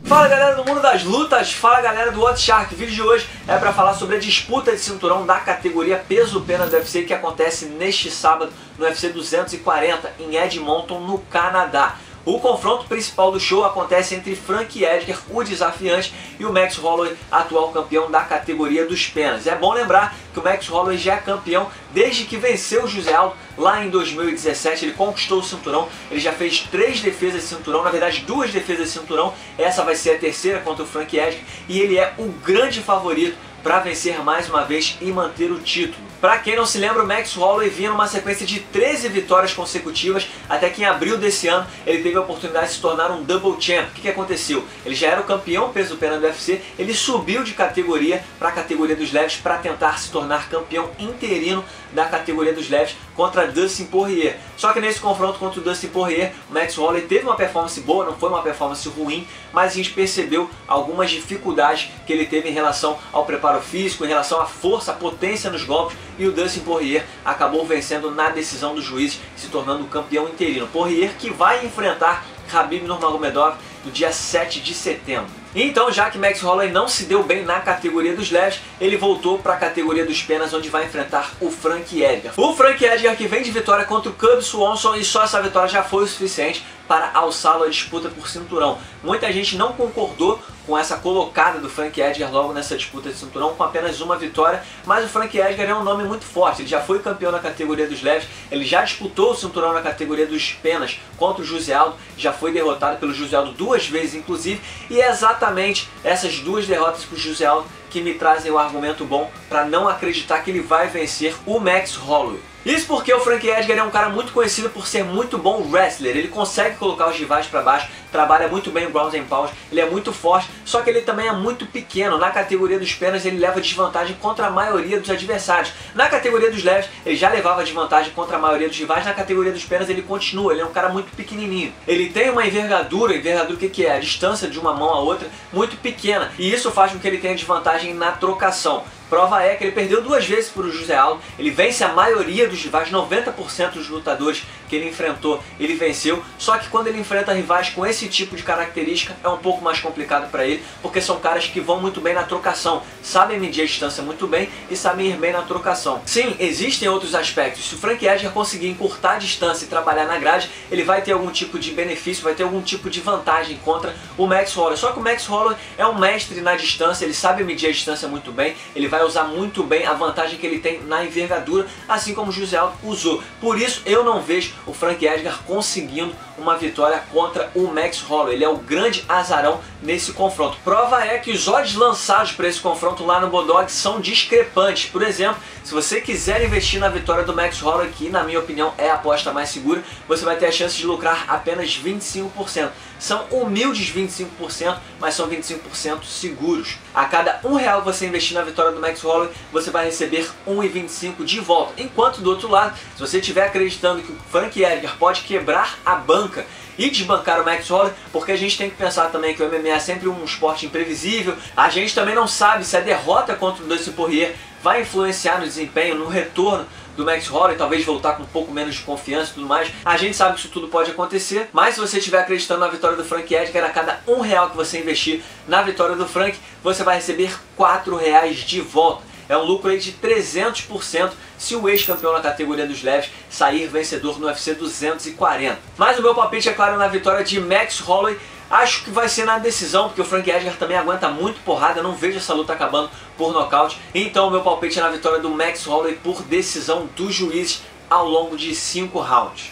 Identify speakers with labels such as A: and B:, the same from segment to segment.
A: Fala galera do mundo das lutas, fala galera do What Shark. O vídeo de hoje é para falar sobre a disputa de cinturão da categoria peso-pena do UFC que acontece neste sábado no UFC 240 em Edmonton, no Canadá. O confronto principal do show acontece entre Frankie Edgar, o desafiante, e o Max Holloway, atual campeão da categoria dos penas. É bom lembrar que o Max Holloway já é campeão desde que venceu o José Aldo lá em 2017. Ele conquistou o cinturão, ele já fez 3 defesas de cinturão, na verdade 2 defesas de cinturão, essa vai ser a terceira contra o Frankie Edgar, e ele é o grande favorito para vencer mais uma vez e manter o título. Para quem não se lembra, o Max Holloway vinha numa sequência de 13 vitórias consecutivas, até que em abril desse ano ele teve a oportunidade de se tornar um double champ. O que aconteceu? Ele já era o campeão peso-pena do UFC, ele subiu de categoria para a categoria dos leves para tentar se tornar campeão interino da categoria dos leves contra Dustin Poirier. Só que nesse confronto contra o Dustin Poirier, o Max Holloway teve uma performance boa, não foi uma performance ruim, mas a gente percebeu algumas dificuldades que ele teve em relação ao preparo físico, em relação à força, à potência nos golpes, e o Dustin Poirier acabou vencendo na decisão dos juízes, se tornando o campeão interino. Poirier que vai enfrentar Khabib Nurmagomedov no dia 7 de setembro. Então, já que Max Holloway não se deu bem na categoria dos leves, ele voltou para a categoria dos penas, onde vai enfrentar o Frankie Edgar. O Frankie Edgar que vem de vitória contra o Cub Swanson, e só essa vitória já foi o suficiente para alçá-lo à disputa por cinturão. Muita gente não concordou com essa colocada do Frankie Edgar logo nessa disputa de cinturão, com apenas uma vitória, mas o Frankie Edgar é um nome muito forte. Ele já foi campeão na categoria dos leves, ele já disputou o cinturão na categoria dos penas contra o José Aldo, já foi derrotado pelo José Aldo 2 vezes inclusive, e é exatamente essas 2 derrotas para o José Aldo que me trazem o argumento bom para não acreditar que ele vai vencer o Max Holloway. Isso porque o Frankie Edgar é um cara muito conhecido por ser muito bom wrestler. Ele consegue colocar os rivais para baixo, trabalha muito bem o ground and pound, ele é muito forte, só que ele também é muito pequeno. Na categoria dos penas ele leva desvantagem contra a maioria dos adversários. Na categoria dos leves ele já levava desvantagem contra a maioria dos rivais, na categoria dos penas ele continua, ele é um cara muito pequenininho. Ele tem uma envergadura o que é? A distância de uma mão a outra muito pequena, e isso faz com que ele tenha desvantagem na trocação. Prova é que ele perdeu 2 vezes para o José Aldo, ele vence a maioria dos rivais, 90% dos lutadores que ele enfrentou, ele venceu, só que quando ele enfrenta rivais com esse tipo de característica é um pouco mais complicado para ele, porque são caras que vão muito bem na trocação, sabem medir a distância muito bem e sabem ir bem na trocação. Sim, existem outros aspectos. Se o Frankie Edgar conseguir encurtar a distância e trabalhar na grade, ele vai ter algum tipo de benefício, vai ter algum tipo de vantagem contra o Max Holloway. Só que o Max Holloway é um mestre na distância, ele sabe medir a distância muito bem, ele vai usar muito bem a vantagem que ele tem na envergadura, assim como o José Aldo usou. Por isso eu não vejo o Frankie Edgar conseguindo uma vitória contra o Max Holloway. Ele é o grande azarão nesse confronto. Prova é que os odds lançados para esse confronto lá no Bodog são discrepantes. Por exemplo, se você quiser investir na vitória do Max Holloway, que na minha opinião é a aposta mais segura, você vai ter a chance de lucrar apenas 25%. São humildes 25%, mas são 25% seguros. A cada R$1 que você investir na vitória do Max Holloway, você vai receber R$1,25 de volta. Enquanto do outro lado, se você estiver acreditando que o Frankie Edgar pode quebrar a banca e desbancar o Max Holloway, porque a gente tem que pensar também que o MMA é sempre um esporte imprevisível, a gente também não sabe se a derrota contra o Dustin Poirier vai influenciar no desempenho, no retorno do Max Holloway, talvez voltar com um pouco menos de confiança e tudo mais. A gente sabe que isso tudo pode acontecer, mas se você estiver acreditando na vitória do Frankie Edgar, a cada R$1 que você investir na vitória do Frank, você vai receber R$4 de volta. É um lucro aí de 300% se o ex-campeão na categoria dos leves sair vencedor no UFC 240. Mas o meu palpite é claro na vitória de Max Holloway. Acho que vai ser na decisão, porque o Frankie Edgar também aguenta muito porrada, eu não vejo essa luta acabando por nocaute. Então o meu palpite é na vitória do Max Holloway por decisão dos juízes ao longo de 5 rounds.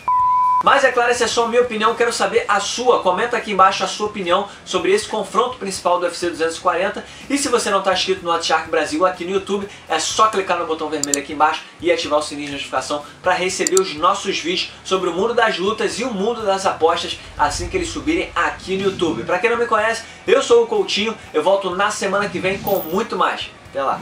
A: Mas é claro, essa é só a minha opinião, quero saber a sua. Comenta aqui embaixo a sua opinião sobre esse confronto principal do UFC 240. E se você não está inscrito no What Shark Brasil aqui no YouTube, é só clicar no botão vermelho aqui embaixo e ativar o sininho de notificação para receber os nossos vídeos sobre o mundo das lutas e o mundo das apostas assim que eles subirem aqui no YouTube. Para quem não me conhece, eu sou o Coutinho, eu volto na semana que vem com muito mais. Até lá!